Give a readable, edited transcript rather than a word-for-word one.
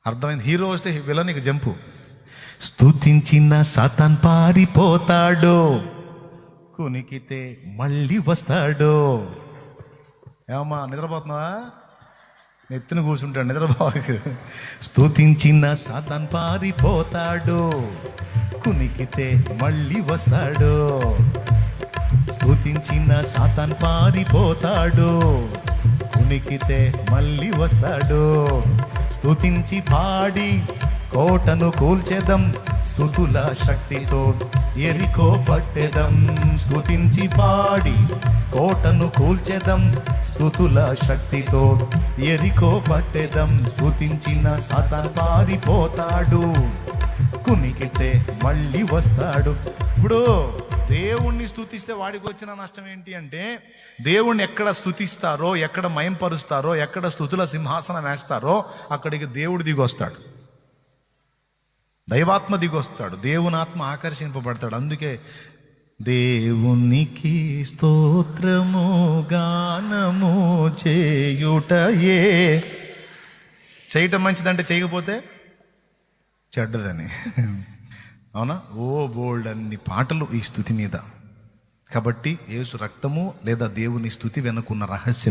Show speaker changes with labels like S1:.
S1: అర్థమైంది? హీరో వస్తే విలన్కి జంపు. స్తుతించిన సాతాన్ పారిపోతాడు, కునికితే మళ్ళీ వస్తాడు. ఏమమ్మా నిద్రపోతున్నావా? నెత్తిన కూర్చుంటాడు, నిద్రపోక. స్తుతించిన సాతాన్ పారిపోతాడు, కునికితే మళ్ళీ వస్తాడు. స్తుతించిన సాతాన్ పారిపోతాడు, కునికితే మళ్ళీ వస్తాడు. స్తుతించి పాడి కోటను కూల్చెదం, స్తుతుల శక్తితో ఎరికో పట్టెదం. స్తుతించి పాడి కోటను కూల్చెదం, స్తుతుల శక్తితో ఎరికో పట్టెదం. స్తుతించిన సాతాన్ పారిపోతాడు, కునికితే మళ్ళీ వస్తాడు. ఇప్పుడు దేవుణ్ణి స్తుతిస్తే వాడికి వచ్చిన నష్టం ఏంటి అంటే, దేవుణ్ణి ఎక్కడ స్తుతిస్తారో, ఎక్కడ మయంపరుస్తారో, ఎక్కడ స్తుతుల సింహాసనం వేస్తారో అక్కడికి దేవుడు దిగొస్తాడు, దైవాత్మ దిగొస్తాడు, దేవుని ఆత్మ ఆకర్షింపబడతాడు. అందుకే దేవునికి స్తోత్రము గానము చేయుటయే. చేయటం మంచిదంటే చేయకపోతే చెడ్డదని. అవునా? ఓ బోల్డ్ అన్ని పాటలు ఈ స్తుతి మీద. కాబట్టి యేసు రక్తము లేదా దేవుని స్తుతి వెనుకున్న రహస్యం